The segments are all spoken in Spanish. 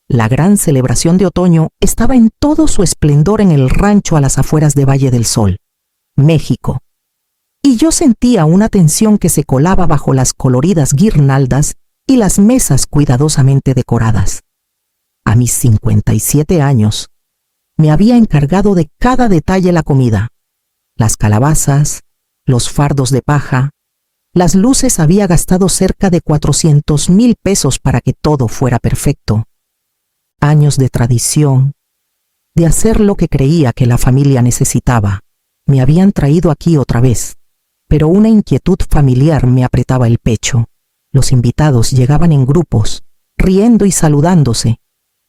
La gran celebración de otoño estaba en todo su esplendor en el rancho a las afueras de Valle del Sol, México. Y yo sentía una tensión que se colaba bajo las coloridas guirnaldas y las mesas cuidadosamente decoradas. A mis 57 años, me había encargado de cada detalle la comida. Las calabazas, los fardos de paja, las luces. Había gastado cerca de 400,000 pesos para que todo fuera perfecto. Años de tradición, de hacer lo que creía que la familia necesitaba, me habían traído aquí otra vez, pero una inquietud familiar me apretaba el pecho. Los invitados llegaban en grupos, riendo y saludándose,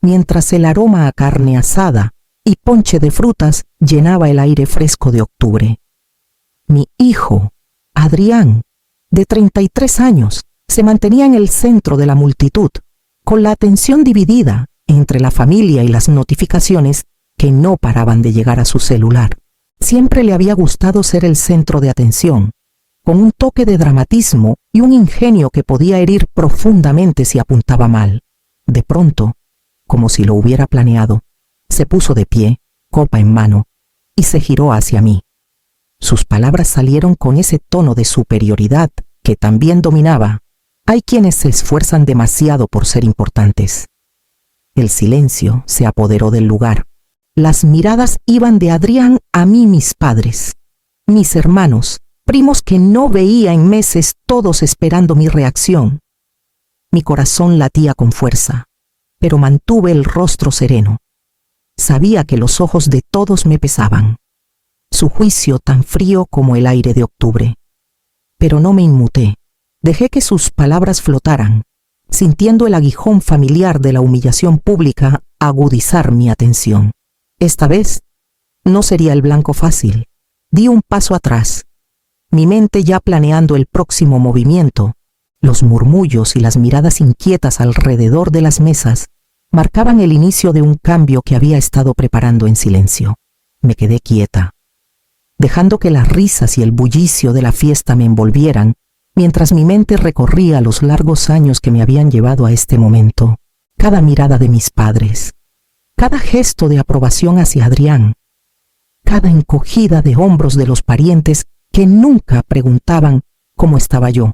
mientras el aroma a carne asada y ponche de frutas llenaba el aire fresco de octubre. Mi hijo, Adrián, de 33 años, se mantenía en el centro de la multitud, con la atención dividida entre la familia y las notificaciones que no paraban de llegar a su celular. Siempre le había gustado ser el centro de atención, con un toque de dramatismo y un ingenio que podía herir profundamente si apuntaba mal. De pronto, como si lo hubiera planeado, se puso de pie, copa en mano, y se giró hacia mí. Sus palabras salieron con ese tono de superioridad que también dominaba. Hay quienes se esfuerzan demasiado por ser importantes. El silencio se apoderó del lugar. Las miradas iban de Adrián a mí, mis padres, mis hermanos, primos que no veía en meses, todos esperando mi reacción. Mi corazón latía con fuerza, pero mantuve el rostro sereno. Sabía que los ojos de todos me pesaban, su juicio tan frío como el aire de octubre. Pero no me inmuté, dejé que sus palabras flotaran, sintiendo el aguijón familiar de la humillación pública agudizar mi atención. Esta vez no sería el blanco fácil. Di un paso atrás, mi mente ya planeando el próximo movimiento. Los murmullos y las miradas inquietas alrededor de las mesas marcaban el inicio de un cambio que había estado preparando en silencio. Me quedé quieta, dejando que las risas y el bullicio de la fiesta me envolvieran, mientras mi mente recorría los largos años que me habían llevado a este momento. Cada mirada de mis padres, cada gesto de aprobación hacia Adrián, cada encogida de hombros de los parientes que nunca preguntaban cómo estaba yo.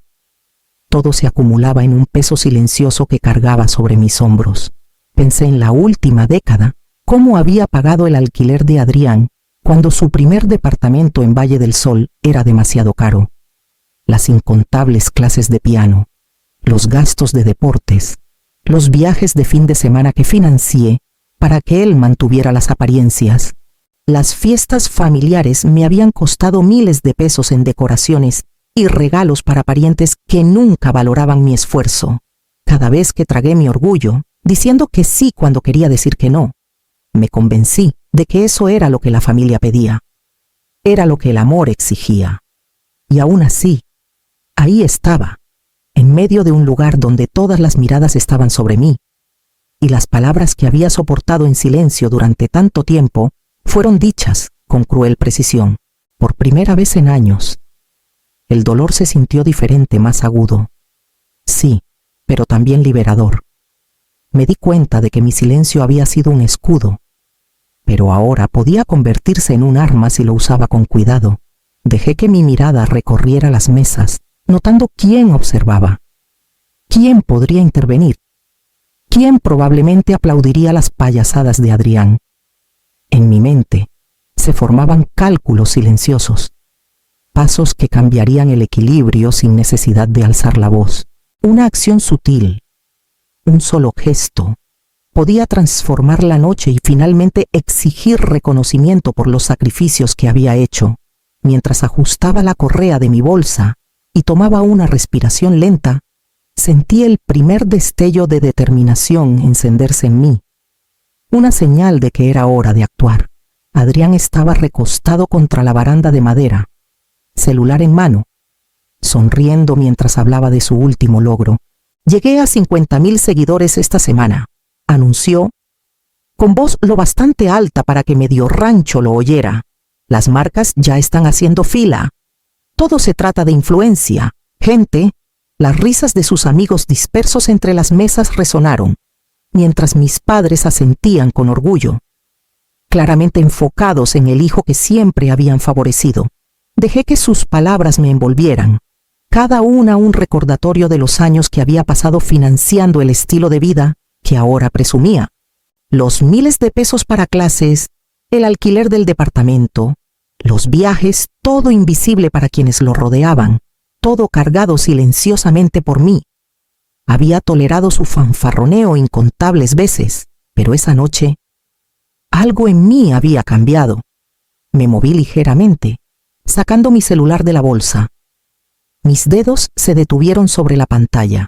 Todo se acumulaba en un peso silencioso que cargaba sobre mis hombros. Pensé en la última década, cómo había pagado el alquiler de Adrián cuando su primer departamento en Valle del Sol era demasiado caro. Las incontables clases de piano, los gastos de deportes, los viajes de fin de semana que financié para que él mantuviera las apariencias. Las fiestas familiares me habían costado miles de pesos en decoraciones y regalos para parientes que nunca valoraban mi esfuerzo. Cada vez que tragué mi orgullo, diciendo que sí cuando quería decir que no, me convencí de que eso era lo que la familia pedía. Era lo que el amor exigía. Y aún así, ahí estaba, en medio de un lugar donde todas las miradas estaban sobre mí, y las palabras que había soportado en silencio durante tanto tiempo fueron dichas con cruel precisión. Por primera vez en años, el dolor se sintió diferente, más agudo. Sí, pero también liberador. Me di cuenta de que mi silencio había sido un escudo, pero ahora podía convertirse en un arma si lo usaba con cuidado. Dejé que mi mirada recorriera las mesas, notando quién observaba, quién podría intervenir, quién probablemente aplaudiría las payasadas de Adrián. En mi mente se formaban cálculos silenciosos, pasos que cambiarían el equilibrio sin necesidad de alzar la voz. Una acción sutil, un solo gesto, podía transformar la noche y finalmente exigir reconocimiento por los sacrificios que había hecho. Mientras ajustaba la correa de mi bolsa y tomaba una respiración lenta, sentí el primer destello de determinación encenderse en mí. Una señal de que era hora de actuar. Adrián estaba recostado contra la baranda de madera, celular en mano, sonriendo mientras hablaba de su último logro. Llegué a 50,000 seguidores esta semana, anunció, con voz lo bastante alta para que medio rancho lo oyera. Las marcas ya están haciendo fila. Todo se trata de influencia. Gente, las risas de sus amigos dispersos entre las mesas resonaron. mientras mis padres asentían con orgullo, claramente enfocados en el hijo que siempre habían favorecido. Dejé que sus palabras me envolvieran, cada una un recordatorio de los años que había pasado financiando el estilo de vida que ahora presumía. Los miles de pesos para clases, el alquiler del departamento, los viajes, todo invisible para quienes lo rodeaban, todo cargado silenciosamente por mí. Había tolerado su fanfarroneo incontables veces, pero esa noche algo en mí había cambiado. Me moví ligeramente, sacando mi celular de la bolsa. Mis dedos se detuvieron sobre la pantalla,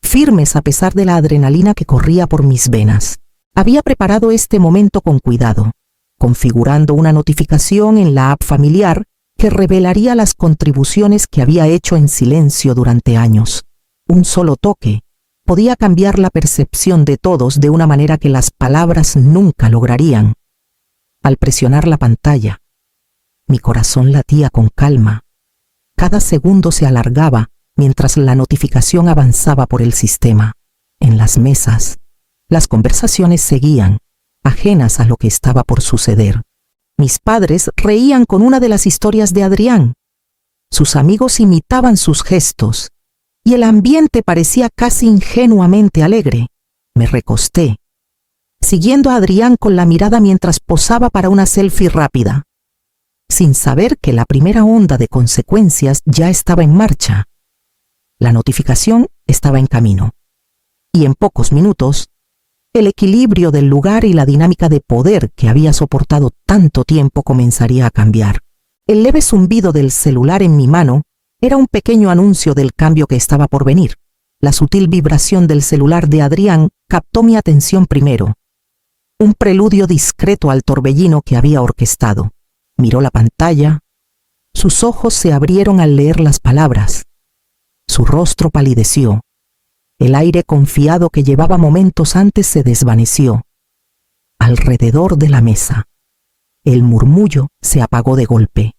firmes a pesar de la adrenalina que corría por mis venas. Había preparado este momento con cuidado, configurando una notificación en la app familiar que revelaría las contribuciones que había hecho en silencio durante años. Un solo toque podía cambiar la percepción de todos de una manera que las palabras nunca lograrían. Al presionar la pantalla, mi corazón latía con calma. Cada segundo se alargaba mientras la notificación avanzaba por el sistema. En las mesas, las conversaciones seguían, ajenas a lo que estaba por suceder. Mis padres reían con una de las historias de Adrián. Sus amigos imitaban sus gestos, y el ambiente parecía casi ingenuamente alegre. Me recosté, siguiendo a Adrián con la mirada mientras posaba para una selfie rápida, sin saber que la primera onda de consecuencias ya estaba en marcha. La notificación estaba en camino, y en pocos minutos, el equilibrio del lugar y la dinámica de poder que había soportado tanto tiempo comenzaría a cambiar. El leve zumbido del celular en mi mano era un pequeño anuncio del cambio que estaba por venir. La sutil vibración del celular de Adrián captó mi atención primero, un preludio discreto al torbellino que había orquestado. Miró la pantalla, sus ojos se abrieron al leer las palabras, su rostro palideció, el aire confiado que llevaba momentos antes se desvaneció. Alrededor de la mesa, el murmullo se apagó de golpe,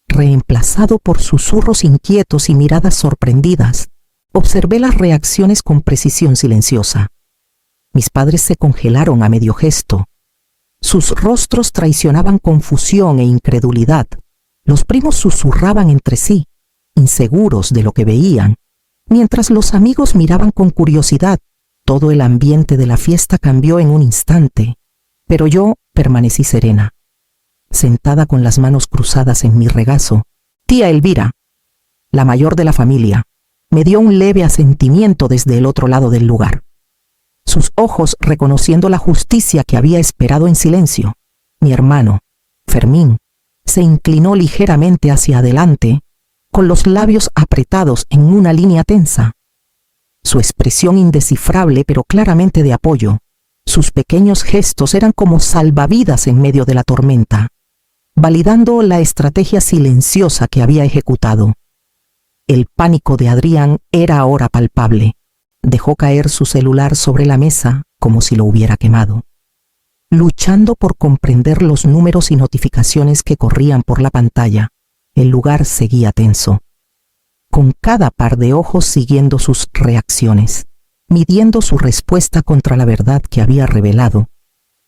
reemplazado por susurros inquietos y miradas sorprendidas. Observé las reacciones con precisión silenciosa. Mis padres se congelaron a medio gesto. Sus rostros traicionaban confusión e incredulidad. Los primos susurraban entre sí, inseguros de lo que veían, mientras los amigos miraban con curiosidad. Todo el ambiente de la fiesta cambió en un instante, pero yo permanecí serena, sentada con las manos cruzadas en mi regazo. Tía Elvira, la mayor de la familia, me dio un leve asentimiento desde el otro lado del lugar. Sus ojos reconociendo la justicia que había esperado en silencio. Mi hermano, Fermín, se inclinó ligeramente hacia adelante, con los labios apretados en una línea tensa. Su expresión indescifrable pero claramente de apoyo. Sus pequeños gestos eran como salvavidas en medio de la tormenta, validando la estrategia silenciosa que había ejecutado. El pánico de Adrián era ahora palpable. Dejó caer su celular sobre la mesa como si lo hubiera quemado. Luchando por comprender los números y notificaciones que corrían por la pantalla, el lugar seguía tenso, con cada par de ojos siguiendo sus reacciones, midiendo su respuesta contra la verdad que había revelado.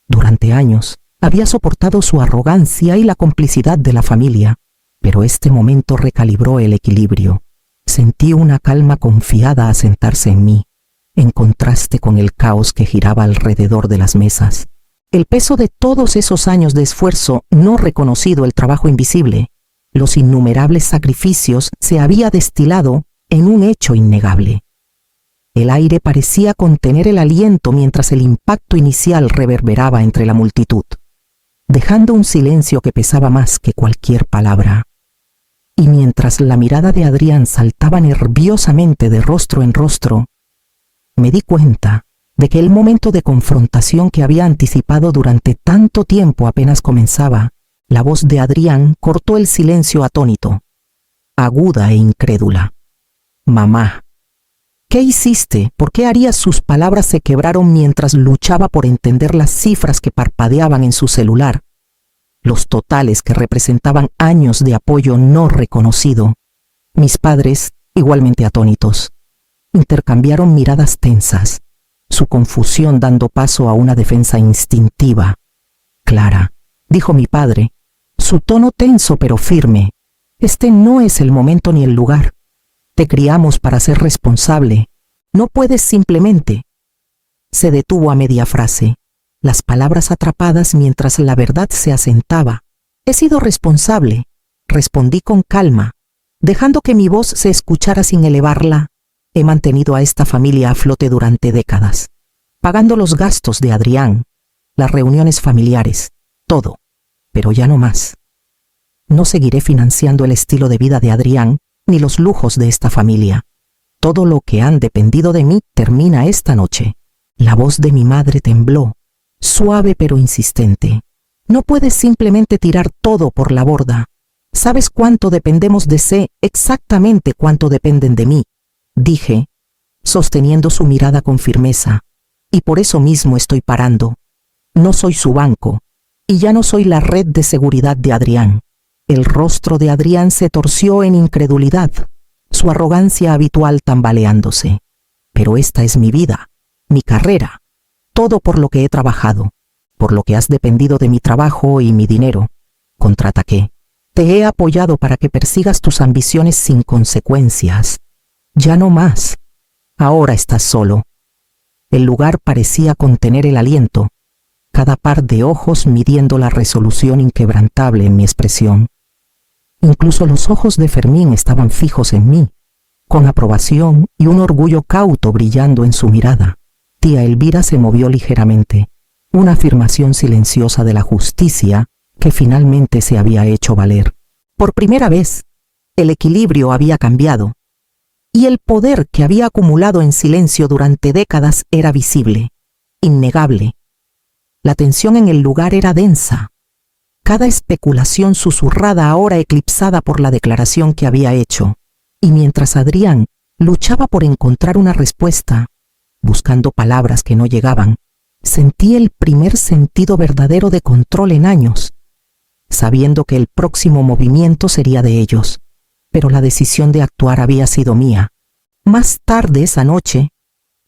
Durante años, había soportado su arrogancia y la complicidad de la familia, pero este momento recalibró el equilibrio. Sentí una calma confiada asentarse en mí, en contraste con el caos que giraba alrededor de las mesas. El peso de todos esos años de esfuerzo no reconocido, el trabajo invisible, los innumerables sacrificios, se había destilado en un hecho innegable. El aire parecía contener el aliento mientras el impacto inicial reverberaba entre la multitud, dejando un silencio que pesaba más que cualquier palabra. Y mientras la mirada de Adrián saltaba nerviosamente de rostro en rostro, me di cuenta de que el momento de confrontación que había anticipado durante tanto tiempo apenas comenzaba. La voz de Adrián cortó el silencio atónito, aguda e incrédula. «Mamá, ¿qué hiciste? ¿Por qué harías?» Sus palabras se quebraron mientras luchaba por entender las cifras que parpadeaban en su celular, los totales que representaban años de apoyo no reconocido. Mis padres, igualmente atónitos, intercambiaron miradas tensas. su confusión dando paso a una defensa instintiva. Clara, dijo mi padre, su tono tenso pero firme, este no es el momento ni el lugar. Te criamos para ser responsable. No puedes simplemente. Se detuvo a media frase, las palabras atrapadas mientras la verdad se asentaba. He sido responsable, respondí con calma, dejando que mi voz se escuchara sin elevarla. He mantenido a esta familia a flote durante décadas, pagando los gastos de Adrián, las reuniones familiares, todo, pero ya no más. No seguiré financiando el estilo de vida de Adrián ni los lujos de esta familia. Todo lo que han dependido de mí termina esta noche. La voz de mi madre tembló, suave pero insistente. No puedes simplemente tirar todo por la borda. ¿Sabes cuánto dependemos de sé exactamente cuánto dependen de mí?, dije, sosteniendo su mirada con firmeza. Y por eso mismo estoy parando. No soy su banco, y ya no soy la red de seguridad de Adrián. El rostro de Adrián se torció en incredulidad, su arrogancia habitual tambaleándose. Pero esta es mi vida, mi carrera, todo por lo que he trabajado, por lo que has dependido de mi trabajo y mi dinero. Contraataqué. Te he apoyado para que persigas tus ambiciones sin consecuencias. Ya no más. Ahora estás solo. El lugar parecía contener el aliento, cada par de ojos midiendo la resolución inquebrantable en mi expresión. Incluso los ojos de Fermín estaban fijos en mí, con aprobación y un orgullo cauto brillando en su mirada. Tía Elvira se movió ligeramente, una afirmación silenciosa de la justicia que finalmente se había hecho valer. Por primera vez, el equilibrio había cambiado, y el poder que había acumulado en silencio durante décadas era visible, innegable. La tensión en el lugar era densa, cada especulación susurrada ahora eclipsada por la declaración que había hecho, y mientras Adrián luchaba por encontrar una respuesta, buscando palabras que no llegaban, sentí el primer sentido verdadero de control en años, sabiendo que el próximo movimiento sería de ellos, pero la decisión de actuar había sido mía. Más tarde esa noche,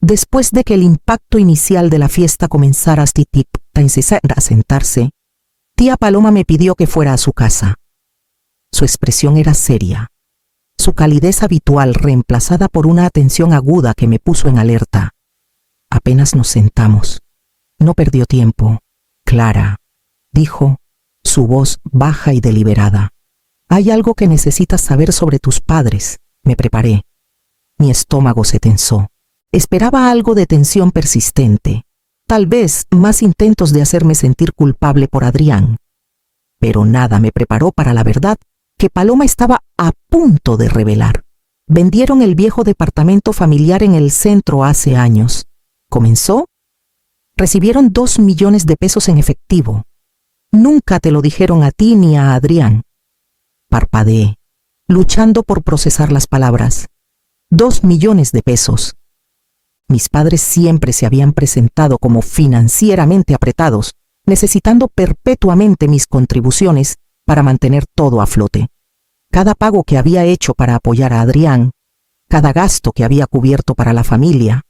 después de que el impacto inicial de la fiesta comenzara a sentarse, tía Paloma me pidió que fuera a su casa. Su expresión era seria, su calidez habitual reemplazada por una atención aguda que me puso en alerta. Apenas nos sentamos. No perdió tiempo. Clara, dijo, su voz baja y deliberada. Hay algo que necesitas saber sobre tus padres. Me preparé. Mi estómago se tensó. Esperaba algo de tensión persistente, tal vez más intentos de hacerme sentir culpable por Adrián. Pero nada me preparó para la verdad que Paloma estaba a punto de revelar. Vendieron el viejo departamento familiar en el centro hace años. ¿Comenzó? Recibieron 2 millones de pesos en efectivo. Nunca te lo dijeron a ti ni a Adrián. Parpadeé, luchando por procesar las palabras. 2 millones de pesos. Mis padres siempre se habían presentado como financieramente apretados, necesitando perpetuamente mis contribuciones para mantener todo a flote. Cada pago que había hecho para apoyar a Adrián, cada gasto que había cubierto para la familia,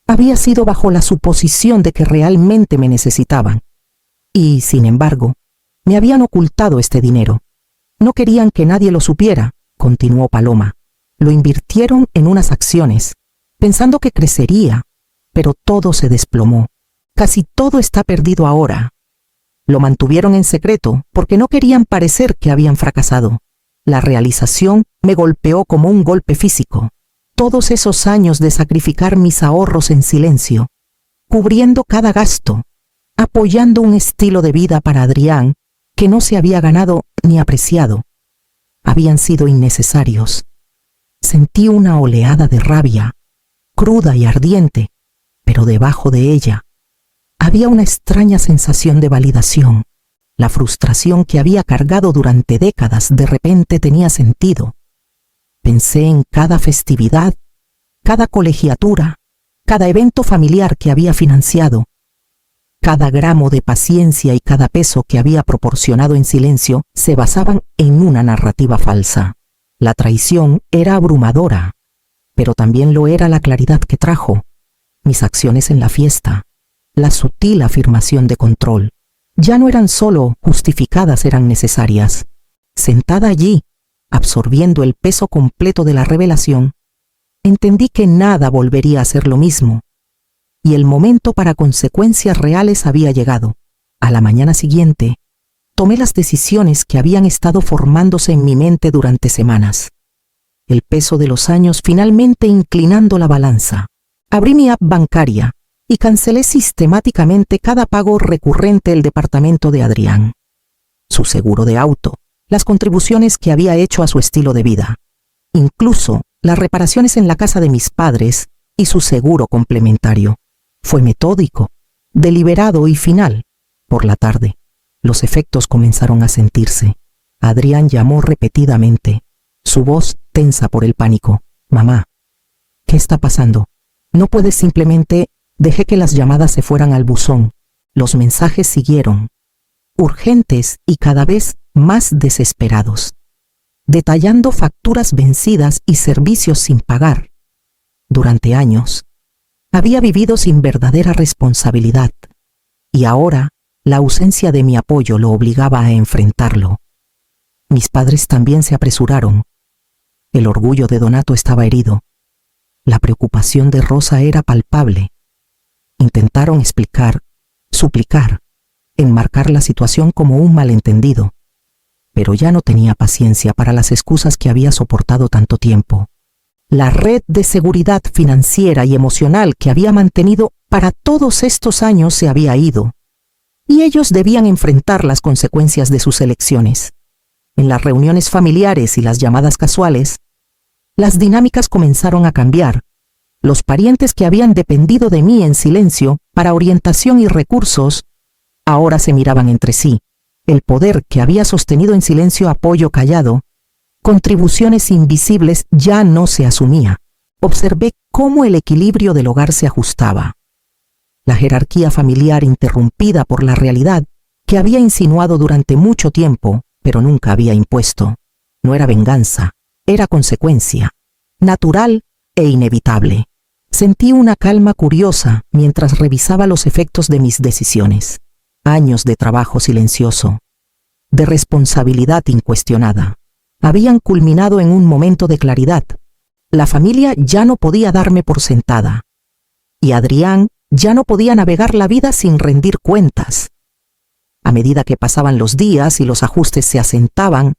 había sido bajo la suposición de que realmente me necesitaban. Y, sin embargo, me habían ocultado este dinero. No querían que nadie lo supiera, continuó Paloma. Lo invirtieron en unas acciones, pensando que crecería, pero todo se desplomó. Casi todo está perdido ahora. Lo mantuvieron en secreto porque no querían parecer que habían fracasado. La realización me golpeó como un golpe físico. Todos esos años de sacrificar mis ahorros en silencio, cubriendo cada gasto, apoyando un estilo de vida para Adrián que no se había ganado ni apreciado, habían sido innecesarios. Sentí una oleada de rabia, cruda y ardiente, pero debajo de ella había una extraña sensación de validación. La frustración que había cargado durante décadas de repente tenía sentido. Pensé en cada festividad, cada colegiatura, cada evento familiar que había financiado. Cada gramo de paciencia y cada peso que había proporcionado en silencio se basaban en una narrativa falsa. La traición era abrumadora, pero también lo era la claridad que trajo. mis acciones en la fiesta, la sutil afirmación de control, ya no eran solo justificadas, eran necesarias. Sentada allí, absorbiendo el peso completo de la revelación, entendí que nada volvería a ser lo mismo, y el momento para consecuencias reales había llegado. A la mañana siguiente, tomé las decisiones que habían estado formándose en mi mente durante semanas. El peso de los años finalmente inclinando la balanza. Abrí mi app bancaria y cancelé sistemáticamente cada pago recurrente del departamento de Adrián, su seguro de auto, las contribuciones que había hecho a su estilo de vida, incluso las reparaciones en la casa de mis padres y su seguro complementario. Fue metódico, deliberado y final. Por la tarde, los efectos comenzaron a sentirse. Adrián llamó repetidamente, su voz tensa por el pánico. Mamá, ¿qué está pasando? No puedes simplemente... Dejé que las llamadas se fueran al buzón. Los mensajes siguieron, urgentes y cada vez más desesperados, detallando facturas vencidas y servicios sin pagar. Durante años, había vivido sin verdadera responsabilidad, y ahora la ausencia de mi apoyo lo obligaba a enfrentarlo. Mis padres también se apresuraron. El orgullo de Donato estaba herido. La preocupación de Rosa era palpable. Intentaron explicar, suplicar, enmarcar la situación como un malentendido, pero ya no tenía paciencia para las excusas que había soportado tanto tiempo. La red de seguridad financiera y emocional que había mantenido para todos estos años se había ido, y ellos debían enfrentar las consecuencias de sus elecciones. En las reuniones familiares y las llamadas casuales, las dinámicas comenzaron a cambiar. Los parientes que habían dependido de mí en silencio para orientación y recursos, ahora se miraban entre sí. El poder que había sostenido en silencio apoyo callado, contribuciones invisibles, ya no se asumía. Observé cómo el equilibrio del hogar se ajustaba. La jerarquía familiar interrumpida por la realidad que había insinuado durante mucho tiempo, pero nunca había impuesto. No era venganza, era consecuencia, natural e inevitable. Sentí una calma curiosa mientras revisaba los efectos de mis decisiones. Años de trabajo silencioso, de responsabilidad incuestionada, habían culminado en un momento de claridad. La familia ya no podía darme por sentada, y Adrián ya no podía navegar la vida sin rendir cuentas. A medida que pasaban los días y los ajustes se asentaban,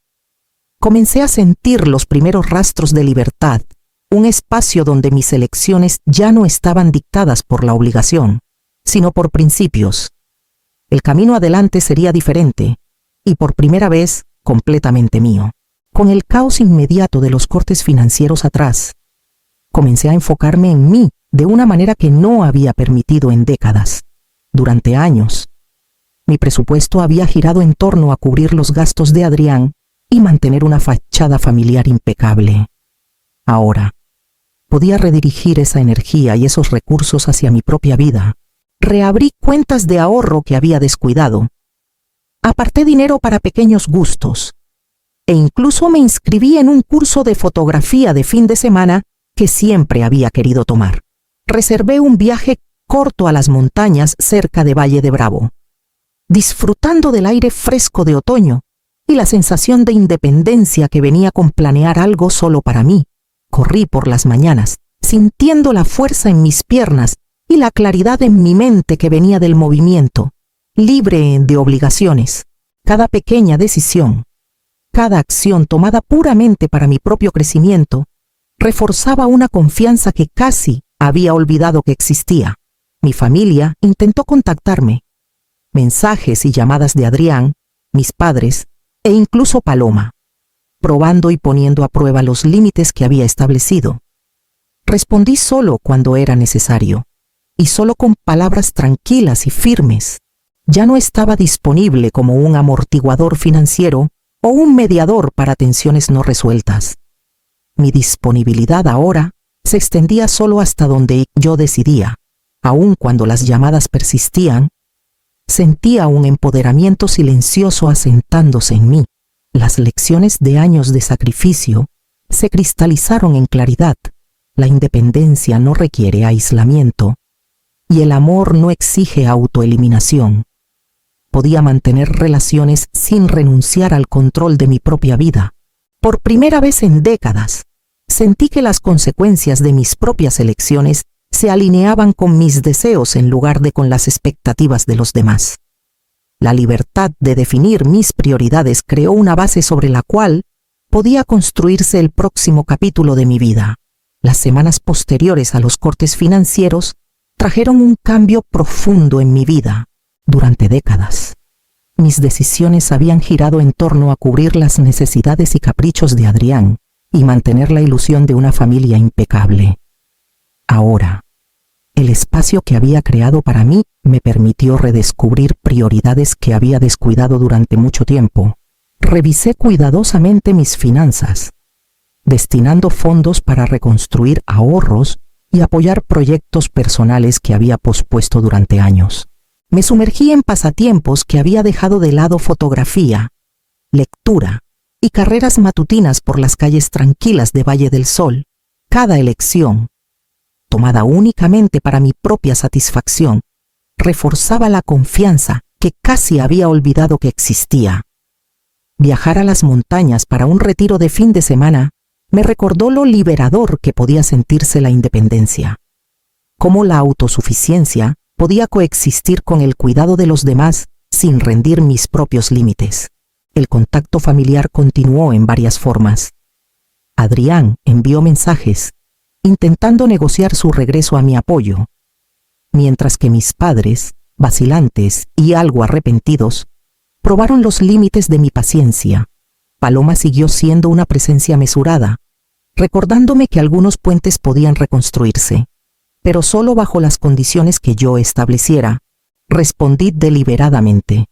comencé a sentir los primeros rastros de libertad. Un espacio donde mis elecciones ya no estaban dictadas por la obligación, sino por principios. El camino adelante sería diferente, y por primera vez, completamente mío. Con el caos inmediato de los cortes financieros atrás, comencé a enfocarme en mí de una manera que no había permitido en décadas. Durante años, mi presupuesto había girado en torno a cubrir los gastos de Adrián y mantener una fachada familiar impecable. Ahora, podía redirigir esa energía y esos recursos hacia mi propia vida. Reabrí cuentas de ahorro que había descuidado. Aparté dinero para pequeños gustos. E incluso me inscribí en un curso de fotografía de fin de semana que siempre había querido tomar. Reservé un viaje corto a las montañas cerca de Valle de Bravo, disfrutando del aire fresco de otoño y la sensación de independencia que venía con planear algo solo para mí. Corrí por las mañanas, sintiendo la fuerza en mis piernas y la claridad en mi mente que venía del movimiento, libre de obligaciones. Cada pequeña decisión, cada acción tomada puramente para mi propio crecimiento, reforzaba una confianza que casi había olvidado que existía. Mi familia intentó contactarme. Mensajes y llamadas de Adrián, mis padres e incluso Paloma, probando y poniendo a prueba los límites que había establecido. Respondí solo cuando era necesario, y solo con palabras tranquilas y firmes. Ya no estaba disponible como un amortiguador financiero o un mediador para tensiones no resueltas. Mi disponibilidad ahora se extendía solo hasta donde yo decidía. Aun cuando las llamadas persistían, sentía un empoderamiento silencioso asentándose en mí. Las lecciones de años de sacrificio se cristalizaron en claridad. La independencia no requiere aislamiento, y el amor no exige autoeliminación. Podía mantener relaciones sin renunciar al control de mi propia vida. Por primera vez en décadas, sentí que las consecuencias de mis propias elecciones se alineaban con mis deseos en lugar de con las expectativas de los demás. La libertad de definir mis prioridades creó una base sobre la cual podía construirse el próximo capítulo de mi vida. Las semanas posteriores a los cortes financieros trajeron un cambio profundo en mi vida. Durante décadas, mis decisiones habían girado en torno a cubrir las necesidades y caprichos de Adrián y mantener la ilusión de una familia impecable. Ahora, el espacio que había creado para mí me permitió redescubrir prioridades que había descuidado durante mucho tiempo. Revisé cuidadosamente mis finanzas, destinando fondos para reconstruir ahorros y apoyar proyectos personales que había pospuesto durante años. Me sumergí en pasatiempos que había dejado de lado: fotografía, lectura y carreras matutinas por las calles tranquilas de Valle del Sol. Cada elección, tomada únicamente para mi propia satisfacción, reforzaba la confianza que casi había olvidado que existía. Viajar a las montañas para un retiro de fin de semana me recordó lo liberador que podía sentirse la independencia. Cómo la autosuficiencia podía coexistir con el cuidado de los demás sin rendir mis propios límites. El contacto familiar continuó en varias formas. Adrián envió mensajes, intentando negociar su regreso a mi apoyo, mientras que mis padres, vacilantes y algo arrepentidos, probaron los límites de mi paciencia. Paloma siguió siendo una presencia mesurada, recordándome que algunos puentes podían reconstruirse, pero solo bajo las condiciones que yo estableciera. Respondí deliberadamente,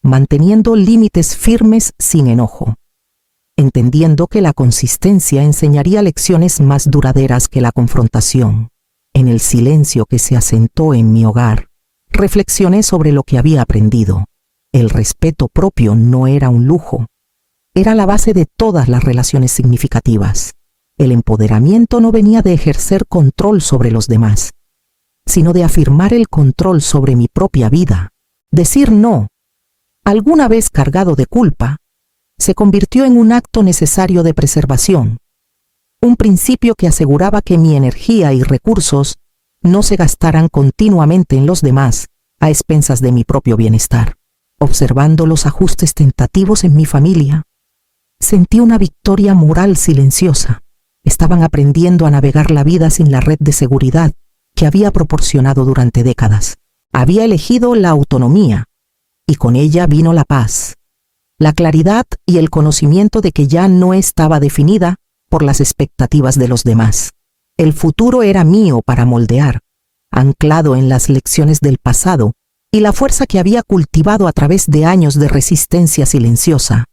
manteniendo límites firmes sin enojo, entendiendo que la consistencia enseñaría lecciones más duraderas que la confrontación. En el silencio que se asentó en mi hogar, reflexioné sobre lo que había aprendido. El respeto propio no era un lujo, era la base de todas las relaciones significativas. El empoderamiento no venía de ejercer control sobre los demás, sino de afirmar el control sobre mi propia vida. Decir no, alguna vez cargado de culpa, se convirtió en un acto necesario de preservación, un principio que aseguraba que mi energía y recursos no se gastaran continuamente en los demás a expensas de mi propio bienestar. Observando los ajustes tentativos en mi familia, sentí una victoria moral silenciosa. Estaban aprendiendo a navegar la vida sin la red de seguridad que había proporcionado durante décadas. Había elegido la autonomía, y con ella vino la paz, la claridad y el conocimiento de que ya no estaba definida por las expectativas de los demás. El futuro era mío para moldear, anclado en las lecciones del pasado y la fuerza que había cultivado a través de años de resistencia silenciosa.